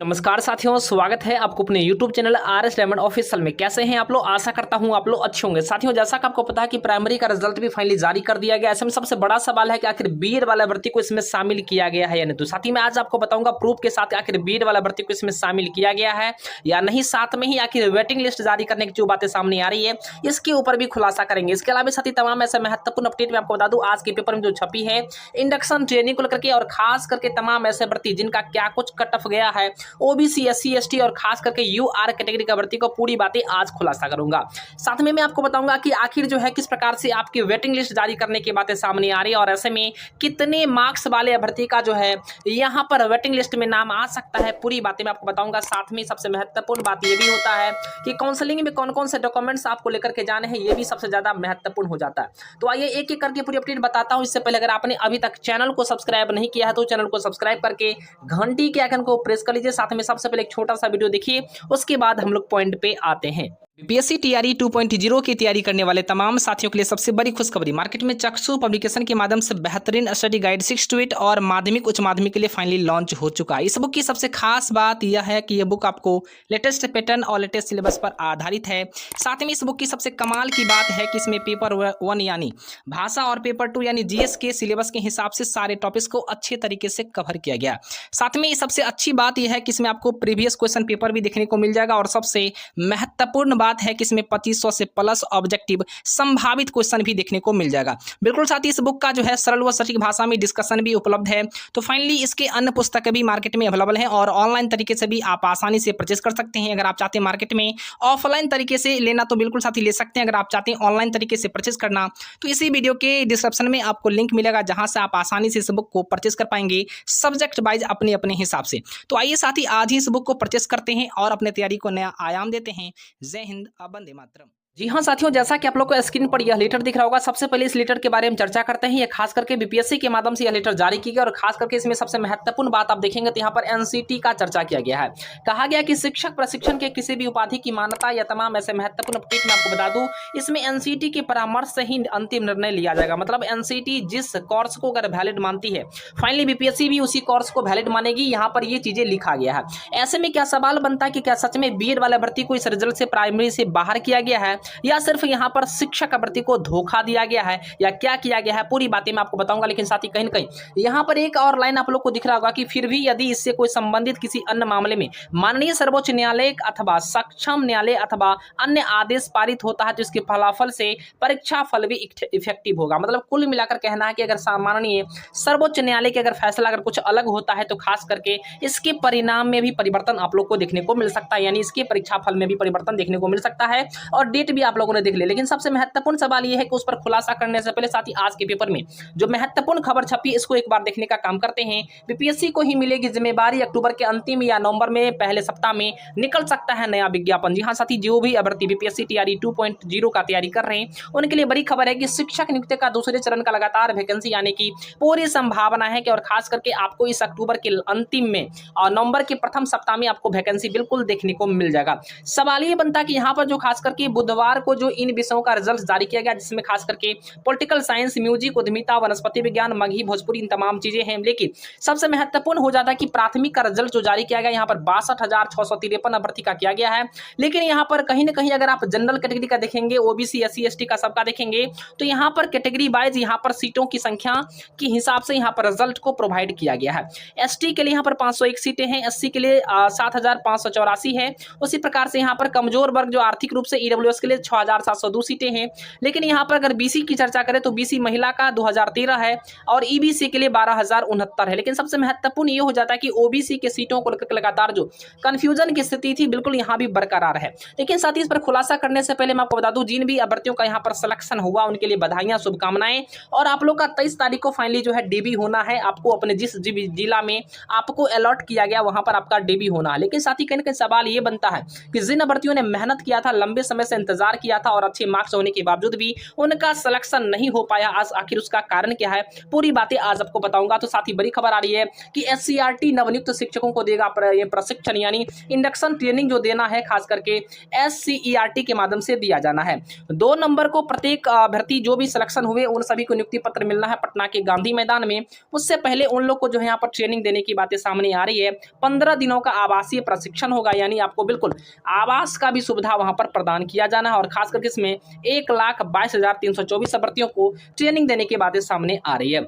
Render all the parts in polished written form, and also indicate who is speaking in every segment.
Speaker 1: नमस्कार साथियों, स्वागत है आपको अपने YouTube channel RS diamond official में। कैसे हैं आप लोग? आशा करता हूं आप लोग अच्छे होंगे। साथियों, जैसा कि आपको पता है कि प्राइमरी का रिजल्ट भी फाइनली जारी कर दिया गया। ऐसे में सबसे बड़ा सवाल है कि आखिर बीएड वाला भर्ती को इसमें शामिल किया गया है या नहीं। तो साथ ही मैं आज आपको बताऊंगा प्रूफ के साथ आखिर बीएड वाला भर्ती को इसमें शामिल किया गया है या नहीं। साथ में ही आखिर वेटिंग लिस्ट जारी करने की जो बातें सामने आ रही है इसके ऊपर भी खुलासा करेंगे। इसके अलावा साथ ही तमाम ऐसे महत्वपूर्ण अपडेट में आपको बता दूं आज के पेपर में जो छपी है इंडक्शन ट्रेनिंग को लेकर के, और खास करके तमाम ऐसे भर्ती जिनका क्या कुछ कट ऑफ गया है, ओबीसी SC ST और खास करके UR कैटेगरी का भर्ती को पूरी बातें आज खुलासा करूंगा। साथ में मैं आपको बताऊंगा कि आखिर जो है किस प्रकार से आपकी वेटिंग लिस्ट जारी करने की बातें सामने आ रही है और ऐसे में कितने मार्क्स वाले भर्ती का जो है यहाँ पर वेटिंग लिस्ट में नाम आ सकता है, पूरी बातें मैं आपको बताऊंगा। साथ में सबसे महत्वपूर्ण बात यह भी होता है कि काउंसलिंग में कौन कौन से डॉक्यूमेंट्स आपको लेकर के जाने हैं, ये भी सबसे ज्यादा महत्वपूर्ण हो जाता है। तो आइए एक एक करके पूरी अपडेट बताता हूं। इससे पहले अगर आपने अभी तक चैनल को सब्सक्राइब नहीं किया है तो चैनल को सब्सक्राइब करके घंटी के आइकन को प्रेस कर लीजिए। साथ में सबसे पहले एक छोटा सा वीडियो देखिए, उसके बाद हम लोग पॉइंट पे आते हैं। बीपीएससी टीआरई 2.0 की तैयारी करने वाले तमाम साथियों के लिए सबसे बड़ी खुशखबरी, मार्केट में चक्षु पब्लिकेशन के माध्यम से बेहतरीन स्टडी गाइड 6 to 8 और माध्यमिक उच्च माध्यमिक के लिए फाइनली लॉन्च हो चुका है। इस बुक की सबसे खास बात यह है कि यह बुक आपको लेटेस्ट पैटर्न और लेटेस्ट सिलेबस पर आधारित है। साथ में इस बुक की सबसे कमाल की बात है कि इसमें पेपर 1 यानी भाषा और पेपर 2 यानी जीएस के सिलेबस के हिसाब से सारे टॉपिक्स को अच्छे तरीके से कवर किया गया। साथ में सबसे अच्छी बात यह है कि इसमें आपको प्रीवियस क्वेश्चन पेपर भी देखने को मिल जाएगा और सबसे महत्वपूर्ण बात है कि इसमें 2500 से प्लस ऑब्जेक्टिव संभावित क्वेश्चन भी देखने को मिल जाएगा। बिल्कुल साथ ही इस बुक का जो है सरल व सटीक भाषा में डिस्कशन भी उपलब्ध है। तो फाइनली इसके अन्य पुस्तकें भी मार्केट में अवेलेबल हैं और ऑनलाइन तरीके से भी आप आसानी से परचेज कर सकते हैं। अगर आप चाहते हैं मार्केट में ऑफलाइन तरीके से लेना तो बिल्कुल साथ ही ले सकते हैं। अगर आप चाहते हैं ऑनलाइन तरीके से परचेज करना तो इसी वीडियो के डिस्क्रिप्शन में आपको लिंक मिलेगा जहां से आप आसानी से इस बुक को परचेज कर पाएंगे सब्जेक्ट वाइज अपने अपने हिसाब से। तो आइए साथ ही आज ही इस बुक को परचेज करते हैं और अपने तैयारी को नया आयाम देते हैं। जय हिंद, वंदे मातरम। जी हाँ साथियों, जैसा कि आप लोग को स्क्रीन पर यह लेटर दिख रहा होगा, सबसे पहले इस लेटर के बारे में चर्चा करते हैं। ये खास करके बीपीएससी के माध्यम से यह लेटर जारी की गया और खास करके इसमें सबसे महत्वपूर्ण बात आप देखेंगे तो यहाँ पर एनसीटी का चर्चा किया गया है। कहा गया कि शिक्षक प्रशिक्षण के किसी भी उपाधि की मान्यता या तमाम ऐसे महत्वपूर्ण अपडेट मैं आपको बता दूं, इसमें एनसीटी के परामर्श से ही अंतिम निर्णय लिया जाएगा। मतलब एनसीटी जिस कोर्स को अगर वैलिड मानती है, फाइनली बीपीएससी भी उसी कोर्स को वैलिड मानेगी। यहाँ पर ये चीजें लिखा गया है। ऐसे में क्या सवाल बनता है कि क्या सच में बीएड वाला भर्ती को इस रिजल्ट से प्राइमरी से बाहर किया गया है या सिर्फ यहाँ पर शिक्षक भर्ती को धोखा दिया गया है या क्या किया गया है, पूरी बातें मैं आपको बताऊंगा। लेकिन साथ ही कहीं न कहीं यहाँ पर एक और लाइन आप लोग को दिख रहा होगा कि फिर भी यदि इससे कोई संबंधित किसी अन्य मामले में माननीय सर्वोच्च न्यायालय अथवा सक्षम न्यायालय अथवा अन्य आदेश पारित होता है तो इसके फलाफल से परीक्षा फल भी इफेक्टिव होगा। मतलब कुल मिलाकर कहना है कि अगर माननीय सर्वोच्च न्यायालय के अगर फैसला अगर कुछ अलग होता है तो खास करके इसके परिणाम में भी परिवर्तन आप लोग को देखने को मिल सकता है, यानी इसके परीक्षा फल में भी परिवर्तन देखने को मिल सकता है और डेट भी आप लोगों ने देख लिया। लेकिन सबसे महत्वपूर्ण सवाल यह है कि उस पर खुलासा करने से पहले साथ ही आज के पेपर में जो महत्वपूर्ण खबर छपी इसको एक बार देखने का काम करते हैं। बीपीएससी को ही मिलेगी जिम्मेदारी, अक्टूबर के अंतिम या नवंबर में पहले सप्ताह में निकल सकता है नया विज्ञापन। जी हां साथी, जो भी अभ्यर्थी बीपीएससी टीआरई 2.0 का तैयारी कर रहे हैं उनके लिए बड़ी खबर है कि शिक्षक नियुक्ति का दूसरे चरण का लगातार वैकेंसी आने की पूरी संभावना है कि और खास करके आपको इस अक्टूबर के अंतिम में और नवंबर के प्रथम सप्ताह में आपको वैकेंसी बिल्कुल देखने को मिल जाएगा। सवाल ये बनता है कि यहाँ पर जो खास करके बुधवार को जो इन विषयों का रिजल्ट जारी किया गया जिसमें खास करके पॉलिटिकल साइंस, म्यूजिक, उद्यमिता, वनस्पति विज्ञान, मगही, भोजपुरी, इन तमाम चीजें हैं। लेकिन सबसे महत्वपूर्ण हो जाता है कि प्राथमिक का रिजल्ट जो जारी किया गया यहाँ पर 62,653 अभ्यर्थी का किया गया है। लेकिन यहाँ पर कहीं ना कहीं अगर आप जनरल कैटेगरी का देखेंगे, ओबीसी SC ST का सबका देखेंगे तो यहाँ पर कैटेगरी वाइज यहाँ पर सीटों की संख्या के हिसाब से यहाँ पर रिजल्ट को प्रोवाइड किया गया है। ST के लिए यहाँ पर 501 सीटें हैं, SC के लिए 7,584 है। उसी प्रकार से यहाँ पर कमजोर वर्ग जो आर्थिक रूप से EWS के लिए 6,702 सीटें हैं। लेकिन यहाँ पर अगर बीसी की चर्चा करें तो बीसी महिला का 2013 है और ईबीसी के लिए 12,069 है। लेकिन सबसे महत्वपूर्ण ये हो जाता है कि ओबीसी के सीटों को लेकर लगातार जो कंफ्यूजन की स्थिति थी बिल्कुल यहाँ भी बरकरार है। लेकिन साथ ही इस पर खुलासा करने से पहले मैं आपको बता दूं, जिन भी अभ्यर्थियों का यहाँ पर सिलेक्शन हुआ उनके लिए बधाइयां, शुभकामनाएं। और आप लोग का 23 तारीख को फाइनली जो है डीबी होना है। आपको अपने जिस जिला में आपको अलॉट किया गया वहां पर आपका डीबी होना है। लेकिन साथ ही कहीं ना कहीं सवाल ये बनता है कि जिन अभ्यर्थियों ने मेहनत किया था, लंबे समय से इंतजार इंतजार किया था और अच्छे मार्क्स होने के बावजूद भी उनका सिलेक्शन नहीं हो पाया। आज आखिर उसका कारण क्या है, पूरी बातें आज आपको बताऊंगा। तो साथ ही बड़ी खबर आ रही है कि एससीईआरटी नवनियुक्त शिक्षकों को देगा ये प्रशिक्षण, यानी इंडक्शन ट्रेनिंग जो देना है खास करके एससीईआरटी के माध्यम से दिया जाना है। 2 नंबर को प्रत्येक अभ्यर्थी जो भी सिलेक्शन हुए उन सभी को नियुक्ति पत्र मिलना है पटना के गांधी मैदान में। उससे पहले उन लोग को जो है यहाँ पर ट्रेनिंग देने की बातें सामने आ रही है। 15 दिनों का आवासीय प्रशिक्षण होगा, यानी आपको बिल्कुल आवास का भी सुविधा वहां पर प्रदान किया जाना है और खास करके इसमें 1,22,324 अभ्यर्थियों को ट्रेनिंग देने की बातें सामने आ रही है।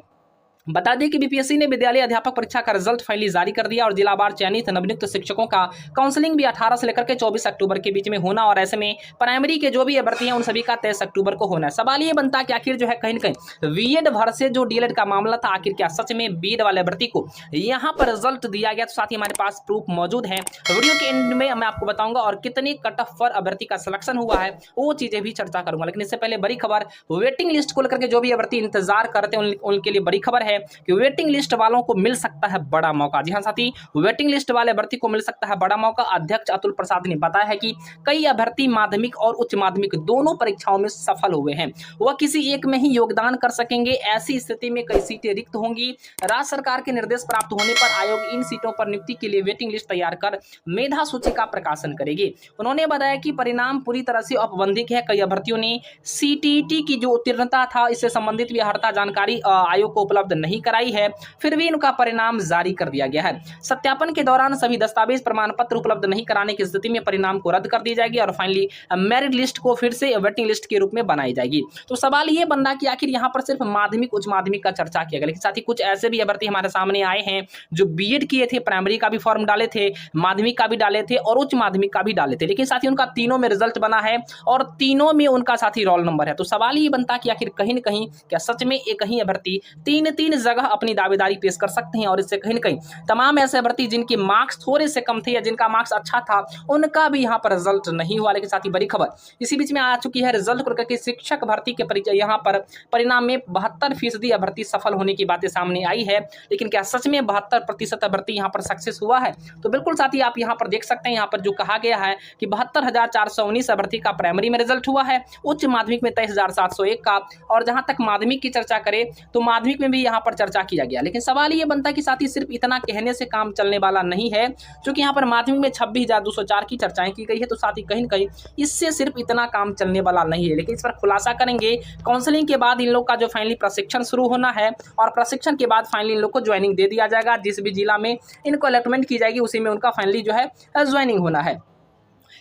Speaker 1: बता दें कि बीपीएससी ने विद्यालय अध्यापक परीक्षा का रिजल्ट फाइनली जारी कर दिया और जिलावार चयनित नवनियुक्त शिक्षकों का काउंसलिंग भी 18 से लेकर के 24 अक्टूबर के बीच में होना और ऐसे में प्राइमरी के जो भी अभ्यर्थी हैं उन सभी का 23 अक्टूबर को होना है। सवाल ये बनता है कि आखिर जो है कहीं न कहीं बीएड भर से जो डीएलएड का मामला था, आखिर क्या सच में बीएड वाले अभ्यर्थी को यहाँ पर रिजल्ट दिया गया? तो साथ ही हमारे पास प्रूफ मौजूद है, वीडियो के एंड में मैं आपको बताऊंगा और कितने कट ऑफ पर अभ्यर्थी का सिलेक्शन हुआ है वो चीजें भी चर्चा करूंगा। लेकिन इससे पहले बड़ी खबर, वेटिंग लिस्ट को लेकर के जो भी अभ्यर्थी इंतजार करते हैं उनके लिए बड़ी खबर है कि वेटिंग लिस्ट वालों को मिल सकता है बड़ा मौका। जी हां साथी, वेटिंग लिस्ट वाले अभ्यर्थी को मिल सकता है बड़ा मौका। अध्यक्ष अतुल प्रसाद ने बताया है कि कई अभ्यर्थी माध्यमिक और उच्च माध्यमिक दोनों परीक्षाओं में सफल हुए हैं, वह किसी एक में ही योगदान कर सकेंगे। ऐसी स्थिति में कई सीटें रिक्त होंगी। राज्य सरकार के निर्देश प्राप्त होने पर आयोग इन सीटों पर नियुक्ति के लिए वेटिंग लिस्ट तैयार कर मेधा सूची का प्रकाशन करेगी। उन्होंने बताया कि परिणाम पूरी तरह से औपबंधिक है। कई अभ्यर्थियों ने सीटीटी की जो उत्तीर्णता था इससे संबंधित भी हरता जानकारी आयोग को उपलब्ध नहीं कराई है, फिर भी इनका परिणाम जारी कर दिया गया है। सत्यापन के दौरान सभी दस्तावेज प्रमाण पत्र उपलब्ध नहीं कराने की स्थिति में परिणाम को रद्द कर दी जाएगी और फाइनली मेरिट लिस्ट को फिर से वेटिंग लिस्ट के रूप में बनाई जाएगी। तो सवाल ये बन रहा कि आखिर यहाँ पर सिर्फ माध्यमिक उच्च माध्यमिक का चर्चा किया गया, लेकिन साथ ही कुछ ऐसे भी अभ्यर्थी हमारे सामने आए हैं जो बीएड किए थे, प्राइमरी का भी फॉर्म डाले थे, माध्यमिक का भी डाले थे और उच्च माध्यमिक का भी डाले थे, लेकिन साथ ही उनका तीनों में रिजल्ट बना है और तीनों में उनका साथी रोल नंबर है। तो सवाल ये बनता कि आखिर कहीं न कहीं क्या सच में एक ही अभ्यर्थी तीन जगह अपनी दावेदारी पेश कर सकते हैं और इससे कहीं न कहीं तमाम ऐसे अभ्यर्थी जिनके मार्क्स थोड़े से कम थे या जिनका मार्क्स अच्छा था उनका भी यहाँ पर रिजल्ट नहीं हुआ। लेकिन साथ ही बड़ी खबर इसी बीच में आ चुकी है, रिजल्ट को लेकर शिक्षक भर्ती के परिचय यहाँ पर परिणाम में 72% अभ्यर्थी सफल होने की बातें सामने आई है। लेकिन क्या सच में 72% अभ्यर्थी यहाँ पर सक्सेस हुआ है? तो बिल्कुल साथी आप यहाँ पर देख सकते हैं, यहाँ पर जो कहा गया है कि 72,419 अभ्यर्थी का प्राइमरी में रिजल्ट हुआ है, उच्च माध्यमिक में 23,701 का, और जहां तक माध्यमिक की चर्चा करें तो माध्यमिक में भी यहाँ पर चर्चा किया गया। लेकिन सवाल ये बनता है कि साथ ही सिर्फ इतना कहने से काम चलने वाला नहीं है, क्योंकि यहाँ पर माध्यमिक में 26,204 की चर्चाएं की गई है। तो साथ ही कहीं न कहीं इससे सिर्फ इतना काम चलने वाला नहीं है, लेकिन इस पर खुलासा करेंगे। काउंसलिंग के बाद इन लोग का जो फाइनली प्रशिक्षण शुरू होना है और प्रशिक्षण के बाद फाइनली इन लोग को ज्वाइनिंग दे दिया जाएगा। जिस भी जिला में इनको अलॉटमेंट की जाएगी उसी में उनका फाइनली जो है ज्वाइनिंग होना है।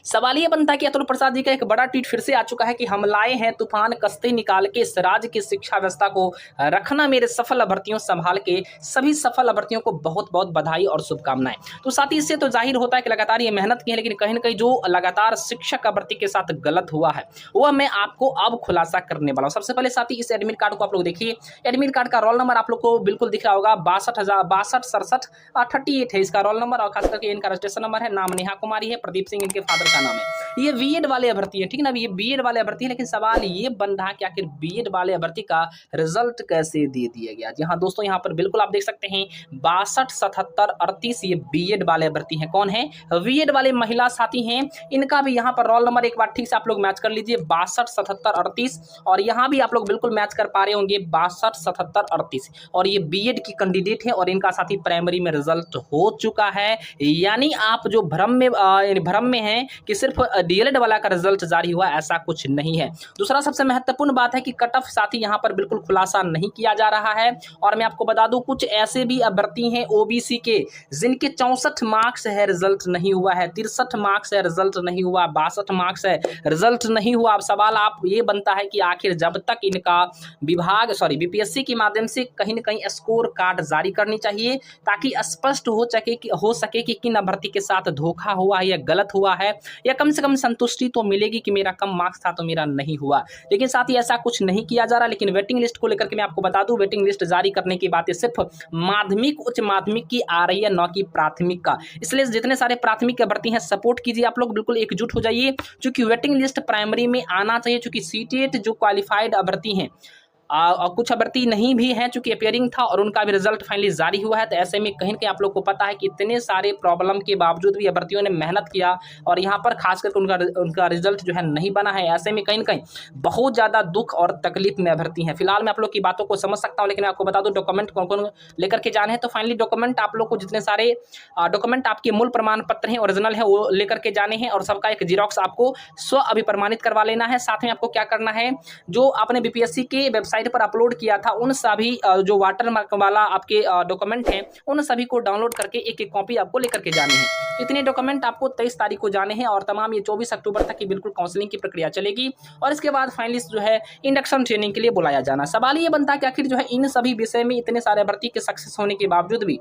Speaker 1: सवाल ये बनता है कि अतुल प्रसाद जी का एक बड़ा ट्वीट फिर से आ चुका है कि हम लाए हैं तूफान कश्ती निकाल के, इस राज्य की शिक्षा व्यवस्था को रखना मेरे सफल अभ्यर्थियों संभाल के। सभी सफल अभ्यर्थियों को बहुत बहुत बधाई और शुभकामनाएं। तो साथ ही इससे तो जाहिर होता है कि लगातार ये मेहनत की है, लेकिन कहीं ना कहीं जो लगातार शिक्षक अभ्यर्थी के साथ गलत हुआ है वह मैं आपको अब खुलासा करने वाला हूँ। सबसे पहले साथ ही इस एडमिट कार्ड को आप लोग देखिए, एडमिट कार्ड का रोल नंबर आप लोग को बिल्कुल दिख रहा होगा 62,67,38 है इसका रोल नंबर और खास करके इनका रजिस्ट्रेशन नंबर है। नाम नेहा कुमारी है, प्रदीप सिंह इनके फादर का नाम है। ये बीएड वाले अभ्यर्थी है, ठीक ना, ये बीएड वाले अभ्यर्थी है। लेकिन सवाल ये बन रहा है कि आखिर बीएड वाले अभ्यर्थी का रिजल्ट कैसे दे दिया गया। जी हाँ दोस्तों, यहाँ पर बिल्कुल आप देख सकते हैं 62,77,38 ये बीएड वाले अभ्यर्थी हैं। कौन है? बीएड वाले महिला साथी हैं। इनका भी यहाँ पर रोल नंबर एक बार ठीक से आप लोग मैच कर लीजिए 62,77,38 और यहाँ भी आप लोग बिल्कुल मैच कर पा रहे होंगे 62,77,38 और ये बीएड की कैंडिडेट है और इनका साथी प्राइमरी में रिजल्ट हो चुका है। यानी आप जो भ्रम में हैं कि सिर्फ डीएलएड वाला का रिजल्ट जारी हुआ, ऐसा कुछ नहीं है। दूसरा सबसे महत्वपूर्ण बात है कि कट ऑफ साथी यहाँ पर बिल्कुल खुलासा नहीं किया जा रहा है। और मैं आपको बता दूं कुछ ऐसे भी अभ्यर्थी हैं ओबीसी के जिनके 64 मार्क्स है रिजल्ट नहीं हुआ है, 63 मार्क्स है रिजल्ट नहीं हुआ, 62 मार्क्स है रिजल्ट नहीं हुआ। अब सवाल आप ये बनता है कि आखिर जब तक इनका बीपीएससी के माध्यम से कहीं न कहीं स्कोर कार्ड जारी करनी चाहिए ताकि स्पष्ट हो सके कि किन अभ्यर्थी के साथ धोखा हुआ है या गलत हुआ है, या कम से कम संतुष्टि तो मिलेगी कि मेरा कम मार्क्स था तो मेरा नहीं हुआ। लेकिन साथ ही ऐसा कुछ नहीं किया जा रहा। लेकिन वेटिंग लिस्ट को लेकर के मैं आपको बता दूं, वेटिंग लिस्ट जारी करने की बातें सिर्फ माध्यमिक उच्च माध्यमिक की आ रही है, न कि प्राथमिक का। इसलिए जितने सारे प्राथमिक के अभ्यर्थी हैं सपोर्ट कीजिए, आप लोग बिल्कुल एकजुट हो जाइए, क्योंकि वेटिंग लिस्ट प्राइमरी में आना चाहिए। चूंकि सीटेट जो क्वालिफाइड अभ्यर्थी हैं और कुछ अभ्यर्थी नहीं भी हैं चूंकि अपियरिंग था और उनका भी रिजल्ट फाइनली जारी हुआ है। तो ऐसे में कहीं ना कहीं आप लोग को पता है कि इतने सारे प्रॉब्लम के बावजूद भी अभ्यर्थियों ने मेहनत किया और यहाँ पर खास करके उनका रिजल्ट जो है नहीं बना है। ऐसे में कहीं ना कहीं बहुत ज़्यादा दुख और तकलीफ में अभ्यर्थी हैं। फिलहाल मैं आप लोग की बातों को समझ सकता हूँ, लेकिन आपको बता दूं डॉक्यूमेंट कौन कौन लेकर के जाने हैं। तो फाइनली डॉक्यूमेंट आप लोग को जितने सारे डॉक्यूमेंट आपके मूल प्रमाण पत्र हैं, ओरिजिनल है, वो लेकर के जाने हैं और सबका एक जीरोक्स आपको स्व अभिप्रमाणित करवा लेना है। साथ में आपको क्या करना है, जो आपने बीपीएससी के वेबसाइट पर अपलोड किया था उन सभी जो वाटर मार्क वाला आपके डॉक्यूमेंट हैं उन सभी को डाउनलोड करके एक एक कॉपी आपको लेकर के जानी है। इतने डॉक्यूमेंट आपको 23 तारीख को जाने हैं और तमाम ये 24 अक्टूबर तक की बिल्कुल काउंसलिंग की प्रक्रिया चलेगी और इसके बाद फाइनली जो है इंडक्शन ट्रेनिंग के लिए बुलाया जाना। सवाल ये बनता है कि आखिर जो है इन सभी विषय में इतने सारे भर्ती के सक्सेस होने के बावजूद भी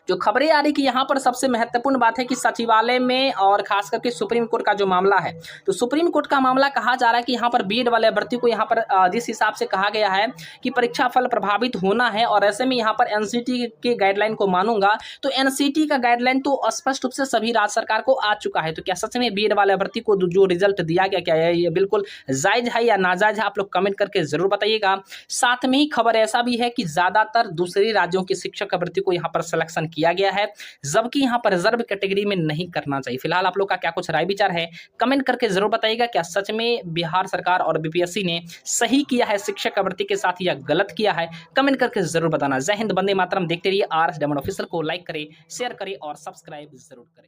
Speaker 1: जो खबरें आ रही कि यहाँ पर सबसे महत्वपूर्ण बात है कि सचिवालय में और खास करके सुप्रीम कोर्ट का जो मामला है, तो सुप्रीम कोर्ट का मामला कहा जा रहा है कि यहाँ पर बीएड वाले अभ्यर्थी को यहाँ पर जिस हिसाब से कहा गया है कि परीक्षा फल प्रभावित होना है और ऐसे में यहाँ पर एनसीटी के गाइडलाइन को मानूंगा तो एनसीटी का गाइडलाइन तो स्पष्ट रूप से सभी राज्य सरकार को आ चुका है। तो क्या सच में बीएड वाले अभ्यर्थी को जो रिजल्ट दिया गया क्या है ये बिल्कुल जायज है या नाजायज है, आप लोग कमेंट करके जरूर बताइएगा। साथ में ही खबर ऐसा भी है कि ज्यादातर दूसरे राज्यों के शिक्षक अभ्यर्थी को यहाँ पर सिलेक्शन किया गया है, जबकि यहाँ पर रिजर्व कैटेगरी में नहीं करना चाहिए। फिलहाल आप लोग का क्या कुछ राय विचार है, कमेंट करके जरूर बताइएगा। क्या सच में बिहार सरकार और बीपीएससी ने सही किया है शिक्षक भर्ती के साथ या गलत किया है, कमेंट करके जरूर बताना। जय हिंद, वंदे मातरम। देखते रहिए आरएस डायमंड ऑफिशियल को लाइक करें, शेयर करें और सब्सक्राइब जरूर करें।